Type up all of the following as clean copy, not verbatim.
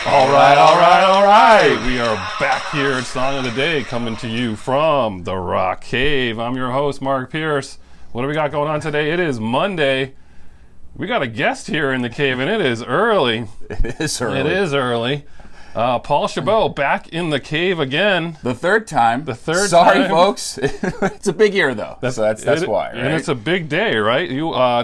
All right. We are back here at Song of the Day, coming to you from the Rock Cave. I'm your host, Mark Pierce. What do we got going on today? It is Monday. We got a guest here in the cave, and it is early. It is early. Paul Chabot back in the cave again. The third time. Sorry, folks. It's a big year, though. That's why, right? And it's a big day, right?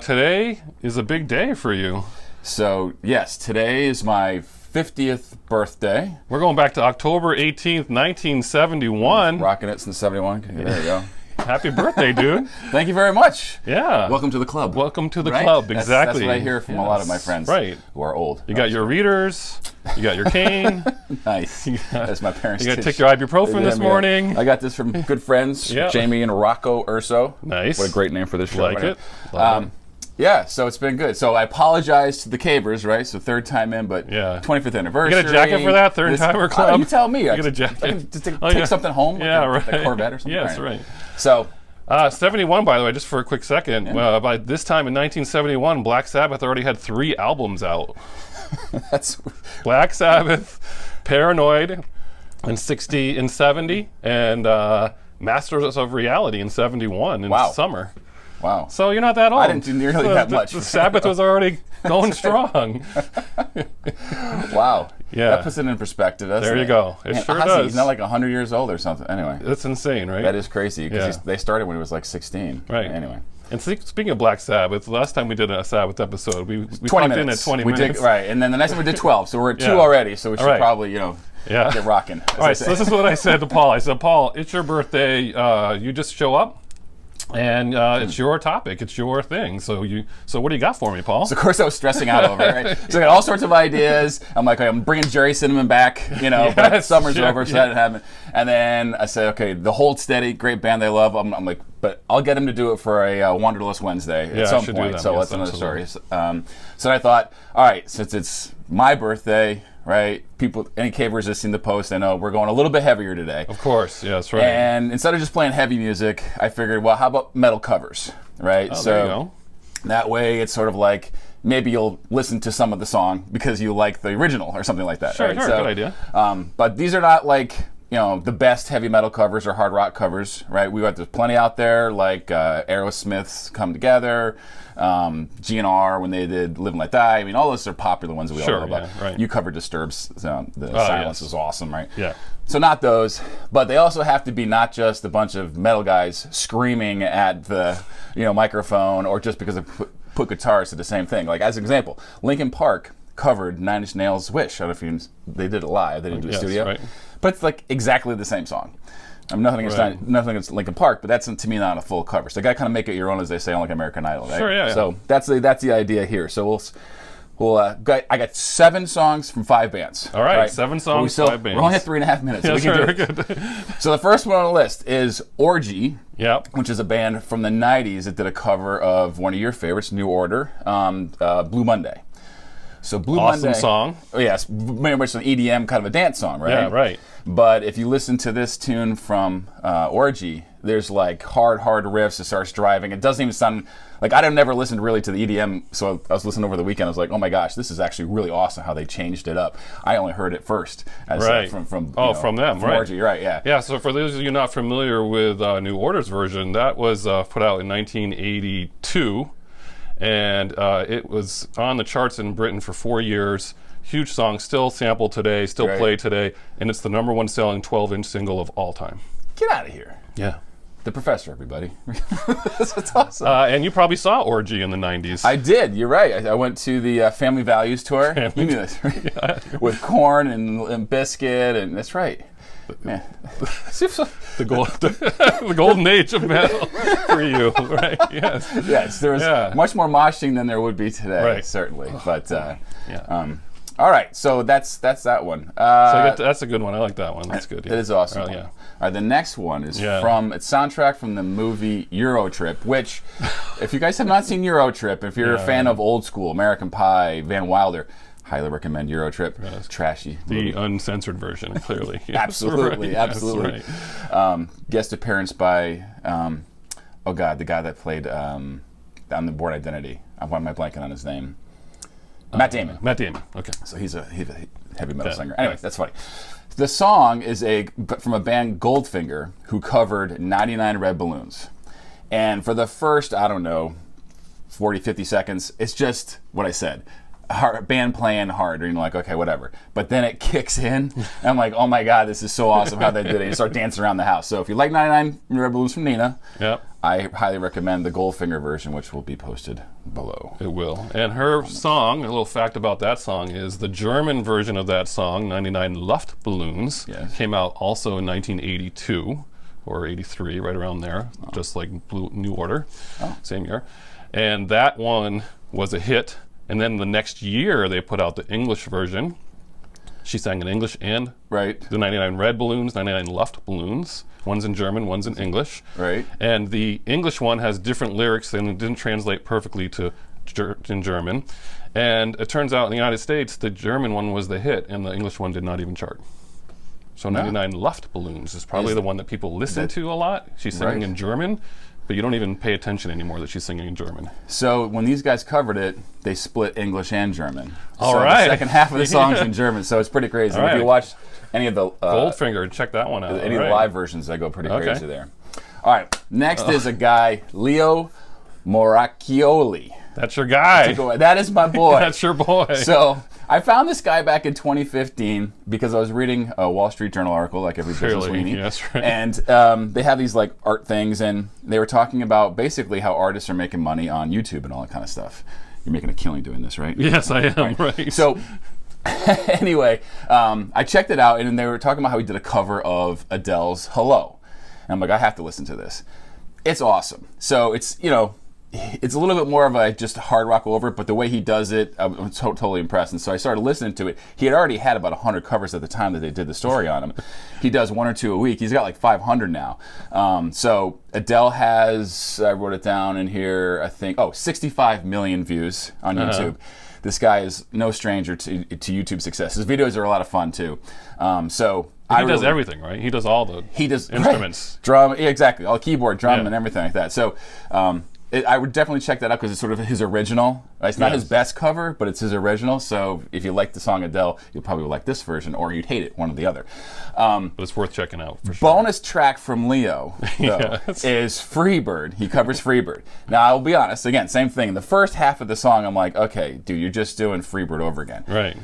Today is a big day for you. So, yes, today is my 50th birthday. We're going back to October 18th, 1971. Rocking it since 71. There you go. Happy birthday, dude. Thank you very much. Yeah. Welcome to the club. Welcome to the club, exactly. That's what I hear from a lot of my friends who are old. You got your readers, you got your cane. Nice. As my parents You got to take your ibuprofen this morning. I got this from good friends, Jamie and Rocco Urso. Nice. What a great name for this show. Like it. Love it. Yeah, so it's been good. So I apologize to the cavers, right? So third time in, but 25th anniversary. You get a jacket for that, third timer club? You tell me. You get a jacket. I can just take something home, like a Corvette or something. Yes, right. So, 71, by the way, just for a quick second. By this time in 1971, Black Sabbath already had 3 albums out. That's Black Sabbath, Paranoid in 60 and 70, and Masters of Reality in 71 in summer. Wow. So you're not that old. I didn't do nearly that much. The Sabbath was already going strong. Wow. Yeah. That puts it in perspective. There you go. It sure does. He's not like 100 years old or something. Anyway. That's insane, right? That is crazy because they started when he was like 16. Right. Anyway. And speaking of Black Sabbath, the last time we did a Sabbath episode, we 20 clocked minutes. in at 20 minutes. Right. And then the next one we did 12. So we're at 2 already. So we should probably, get rocking. All right. So this is what I said to Paul. I said, Paul, it's your birthday. You just show up. And it's your topic, it's your thing. So what do you got for me, Paul? So of course I was stressing out over it, right? So I got all sorts of ideas. I'm like, I'm bringing Jerry Cinnamon back, but summer's over, so that didn't happen. And then I said, okay, the Hold Steady, great band they love. I'm like, but I'll get them to do it for a Wanderlust Wednesday at some point. So that's another story. So I thought, all right, since it's my birthday, right? Any cavers that seen the post, I know we're going a little bit heavier today. Of course, yeah, that's right. And instead of just playing heavy music, I figured, well, how about metal covers, right? Oh, there you go. That way it's sort of like maybe you'll listen to some of the song because you like the original or something like that. Sure, right? Good idea. But these are not like, the best heavy metal covers or hard rock covers, right? There's plenty out there, like Aerosmith's Come Together, GNR when they did Live and Let Die. I mean, all those are popular ones that we all know about. Yeah, right. You covered Disturbed's The Silence is awesome, right? Yeah. So not those, but they also have to be not just a bunch of metal guys screaming at the microphone or just because they put guitars to the same thing. Like as an example, Linkin Park covered Nine Inch Nails' Wish. I don't know if they did it live. They didn't do a studio. Right. But it's like exactly the same song. I'm nothing against Linkin Park, but that's to me not a full cover. So you got to kind of make it your own, as they say on like American Idol, right? Sure, yeah. So that's the idea here. So I got 7 songs from 5 bands. All right, 7 songs, 5 bands. We're only at 3.5 minutes. Yeah, so we can do it. So the first one on the list is Orgy, which is a band from the 90s that did a cover of one of your favorites, New Order, Blue Monday. So Blue Monday. Awesome song. Oh, yes, very much an EDM kind of a dance song, right? Yeah, right. But if you listen to this tune from Orgy, there's like hard riffs. It starts driving. It doesn't even sound like I never listened really to the EDM. So I was listening over the weekend. I was like, oh my gosh, this is actually really awesome how they changed it up. I only heard it first from them, right? Orgy, right? Yeah. Yeah. So for those of you not familiar with New Order's version, that was put out in 1982. And it was on the charts in Britain for 4 years. Huge song, still sampled today, still played today, and it's the #1 selling 12-inch single of all time. Get out of here. Yeah. The Professor, everybody. That's awesome. And you probably saw Orgy in the 90s. I did. You're right. I went to the Family Values tour. You knew this, right? With Korn and Biscuit, and that's right. Man. the golden age of metal for you, right? Yes, there was much more moshing than there would be today, certainly. But all right, so that's that one. That's a good one. I like that one. That's good. It is awesome. All right, the next one is from its soundtrack from the movie Euro Trip, which, if you guys have not seen Euro Trip, if you're a fan of old school American Pie, Van Wilder, highly recommend Euro Trip. It's trashy. The uncensored version, clearly. Absolutely. Right. Guest appearance by, the guy that played on the Bourne Identity. Why am I blanking on his name? Matt Damon. Matt Damon. Okay. So he's a heavy metal singer. Anyway, that's funny. The song is from a band Goldfinger who covered 99 Red Balloons. And for the first, I don't know, 40, 50 seconds, it's just what I said. Band playing hard, and you're like, okay, whatever. But then it kicks in, and I'm like, oh my God, this is so awesome how they did it. You start dancing around the house. So if you like 99 Red Balloons from Nina, yep. I highly recommend the Goldfinger version, which will be posted below. It will. And her song, a little fact about that song is the German version of that song, 99 Luftballons, came out also in 1982 or 83, right around there, just like New Order, same year. And that one was a hit. And then the next year, they put out the English version. She sang in English and the 99 Red Balloons, 99 Luftballons. One's in German, one's in English. Right. And the English one has different lyrics and it didn't translate perfectly to in German. And it turns out in the United States, the German one was the hit and the English one did not even chart. So 99 Luftballons is probably the one that people listen to a lot. She's singing in German. But you don't even pay attention anymore that she's singing in German. So when these guys covered it, they split English and German. All so right. The second half of the song's in German, so it's pretty crazy. If you watch any of the Goldfinger, check that one out. Any of the live versions, they go pretty crazy there. All right, next is a guy, Leo Moracchioli. That's your guy. That is my boy. That's your boy. So I found this guy back in 2015 because I was reading a Wall Street Journal article, like every business weenie. Yes, right. And they have these like art things, and they were talking about basically how artists are making money on YouTube and all that kind of stuff. You're making a killing doing this, right? Yes, I am. Right. So anyway, I checked it out, and they were talking about how he did a cover of Adele's "Hello," and I'm like, I have to listen to this. It's awesome. So it's it's a little bit more of a just hard rock over it, but the way he does it, I'm totally impressed. And so I started listening to it. He had already had about 100 covers at the time that they did the story on him. He does 1 or 2 a week. He's got like 500 now. So Adele has, I wrote it down in here, I think, 65 million views on YouTube. This guy is no stranger to YouTube success. His videos are a lot of fun too. He does everything, right? He does all the instruments. Right. Drum, exactly. All keyboard, drum, and everything like that. So I would definitely check that out because it's sort of his original. It's not his best cover, but it's his original. So if you like the song Adele, you'll probably like this version, or you'd hate it, one or the other. But it's worth checking out for sure. Bonus track from Leo, though, is Freebird. He covers Freebird. Now, I'll be honest, again, same thing. The first half of the song, I'm like, okay, dude, you're just doing Freebird over again. Right.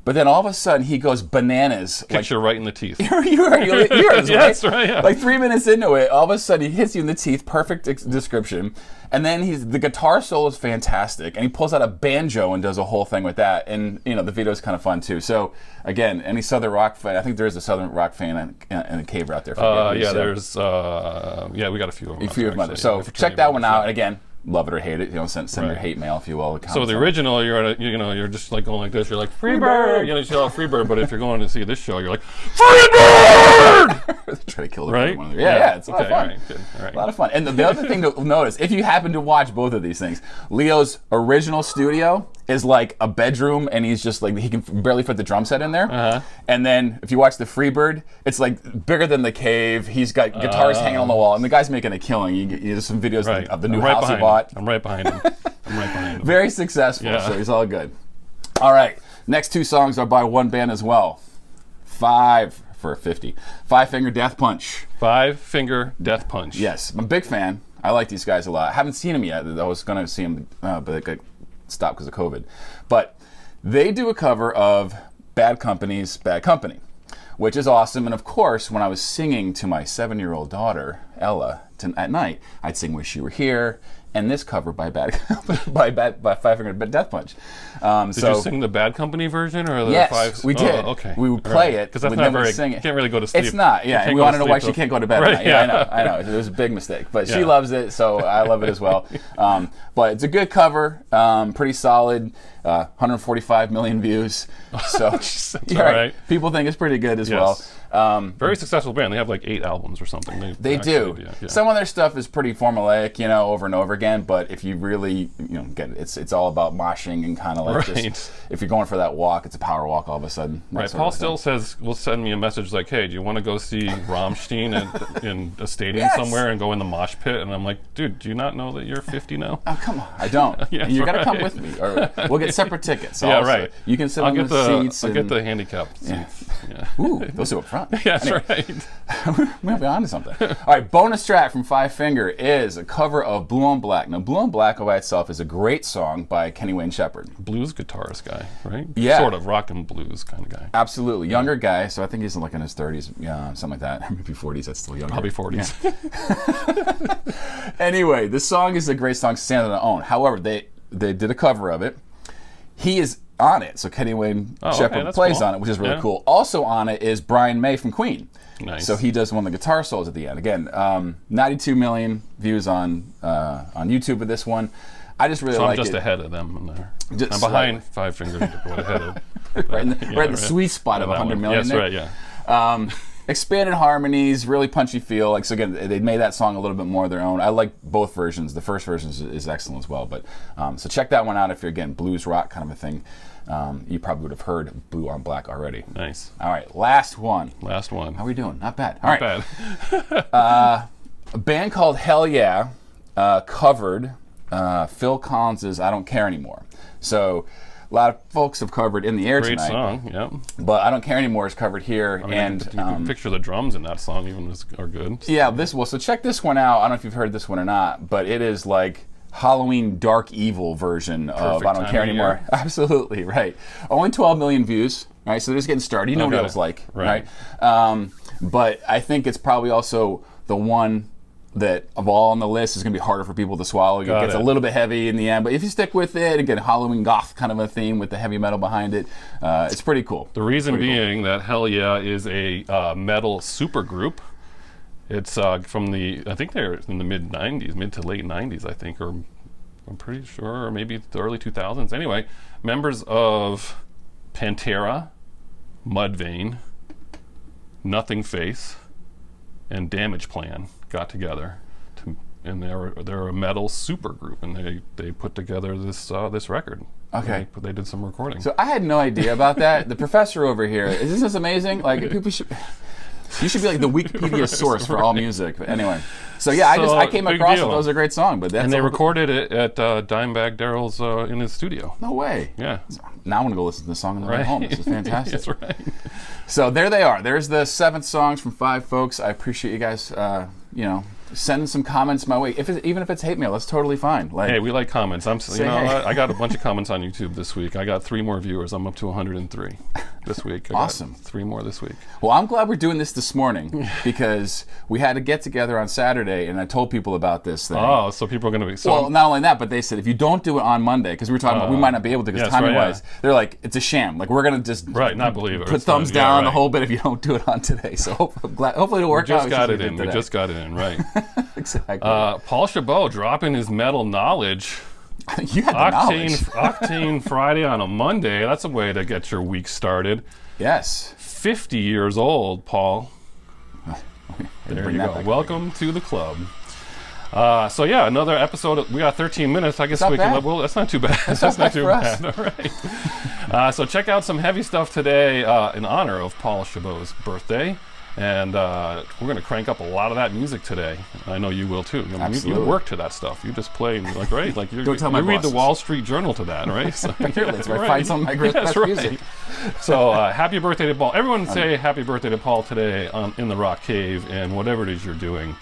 But then all of a sudden, he goes bananas. Kicks you right in the teeth. Yours, That's right, yeah. Like 3 minutes into it, all of a sudden, he hits you in the teeth. Perfect description. And then the guitar solo is fantastic. And he pulls out a banjo and does a whole thing with that. And, the video is kind of fun, too. So, again, any Southern rock fan, I think there is a Southern rock fan and a caver out there. There's, we got a few of them. A few of them out there. So, check that one out. And again, love it or hate it. Send your hate mail, if you will. So the original, you're just like going like this. You're like Freebird. You see all Freebird. But if you're going to see this show, you're like Freebird. Try to kill right? One of yeah, it's a lot of fun. All right. A lot of fun. And the other thing to notice, if you happen to watch both of these things, Leo's original studio is like a bedroom, and he's just like, he can barely fit the drum set in there. And then if you watch the Freebird, it's like bigger than the cave. He's got guitars hanging on the wall, and the guy's making a killing. There's some videos of the new house he bought. I'm right behind him. Very successful, so he's all good. All right, next 2 songs are by one band as well. 5 Finger Death Punch. 5 Finger Death Punch. Yes, I'm a big fan. I like these guys a lot. I haven't seen them yet. I was going to see them, but I got stopped because of COVID. But they do a cover of Bad Company's Bad Company, which is awesome. And of course, when I was singing to my 7-year-old daughter, Ella, at night, I'd sing Wish You Were Here, and this cover by by 5 Finger Death Punch. Did you sing the Bad Company version or the Yes, we did. Okay. We would play it because that's not very. You can't really go to sleep. It's not. Yeah, and we want to know why she can't go to bed. Right, I know. It was a big mistake, but she loves it, so I love it as well. But it's a good cover, pretty solid. 145 million views. So right. People think it's pretty good as well. Very successful band. They have like 8 albums or something. They do. Some of their stuff is pretty formulaic, over and over again. But if you really, get it, it's all about moshing and kind of like just, if you're going for that walk, it's a power walk all of a sudden. Right. Paul still will send me a message like, "Hey, do you want to go see Rammstein in a stadium somewhere and go in the mosh pit?" And I'm like, "Dude, do you not know that you're 50 now?" Oh, come on, I don't. You got to come with me, or we'll get separate tickets. Yeah, also. right. You can sit I'll on get the seats. I'll get the handicapped seats. Yeah. Ooh, those two up front. Yeah, that's right. We might be on to something. All right, bonus track from Five Finger is a cover of Blue on Black. Now, Blue on Black by itself is a great song by Kenny Wayne Shepherd. Blues guitarist guy, right? Yeah. Sort of rock and blues kind of guy. Absolutely. Younger guy, so I think he's like in his 30s, something like that. Maybe 40s, that's still younger. Probably 40s. Yeah. Anyway, this song is a great song, stand on its own. However, they did a cover of it. He is on it, so Kenny Wayne Shepherd plays on it, which is really cool. Also on it is Brian May from Queen. Nice. So he does one of the guitar solos at the end. Again, 92 million views on YouTube with this one. I just really like it. I'm just ahead of them in there. I'm behind Five Finger, right ahead of. right in the sweet spot of 100 million. Yes, there. right, yeah. Expanded harmonies, really punchy feel. Like, so again, they made that song a little bit more their own. I like both versions. The first version is excellent as well. But so check that one out if you're, again, blues rock kind of a thing. You probably would have heard Blue on Black already. Nice. All right, last one. Last one. How are we doing? Not bad. All right. Not bad. A band called Hell Yeah covered Phil Collins's I Don't Care Anymore. So a lot of folks have covered In the Air Great Tonight. song, yeah. But I Don't Care Anymore is covered here. I mean, you can picture the drums in that song even are good. Yeah, so check this one out. I don't know if you've heard this one or not, but it is like Halloween Dark Evil version of I Don't Care Anymore. Absolutely, right. Only 12 million views, right? So they're just getting started. You know what it was like, right? But I think it's probably also the one that of all on the list is going to be harder for people to swallow. It gets a little bit heavy in the end, but if you stick with it, again, Halloween goth kind of a theme with the heavy metal behind it, it's pretty cool. The reason being that Hell Yeah is a metal supergroup. It's from I think they're in the mid to late 90s, I think, or I'm pretty sure, or maybe the early 2000s. Anyway, members of Pantera, Mudvayne, Nothing Face, and Damage Plan got together, and they're a metal supergroup, and they put together this record. Okay, they did some recording. So I had no idea about that. The professor over here, isn't this amazing? Like people should. You should be like the Wikipedia source for all music. But anyway, so yeah, I came across it. That was a great song, but they recorded it at Dimebag Darrell's in his studio. No way. Yeah. Now I want to go listen to the song on the way home. This is fantastic. That's right. So there they are. There's the 7 songs from 5 folks. I appreciate you guys. Sending some comments my way. Even if it's hate mail, that's totally fine. Like, hey, we like comments. I got a bunch of comments on YouTube this week. I got 3 more viewers. I'm up to 103 this week. Awesome. Got 3 more this week. Well, I'm glad we're doing this morning because we had to get together on Saturday, and I told people about this thing. Oh, so people are going to be. Well, not only that, but they said if you don't do it on Monday, because we were talking about we might not be able to because timing-wise, they're like, it's a sham. Like, we're going to just not believe it. Put thumbs down the whole bit if you don't do it on today. So hopefully it'll work out. We just got it in, right. Exactly. Paul Chabot dropping his metal knowledge. You had the knowledge. Octane Friday on a Monday. That's a way to get your week started. Yes. 50 years old, Paul. There you go. Welcome to the club. So yeah, another episode. We got 13 minutes. I guess we can. Well, that's not too bad. That's not too bad. All right. So check out some heavy stuff today in honor of Paul Chabot's birthday. And we're going to crank up a lot of that music today. I know you will too. I mean, you work to that stuff. You just play like you read the Wall Street Journal to that, right? So, that's where I find some of my best music. So happy birthday to Paul! Everyone say happy birthday to Paul today in the Rock Cave, and whatever it is you're doing,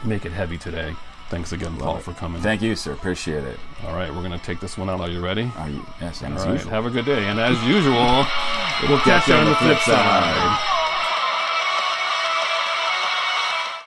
make it heavy today. Thanks again, Paul, for coming. Thank you, sir. Appreciate it. All right, we're going to take this one out. Are you ready? Yes, and as usual. Have a good day, and as usual, we'll catch you on the flip side.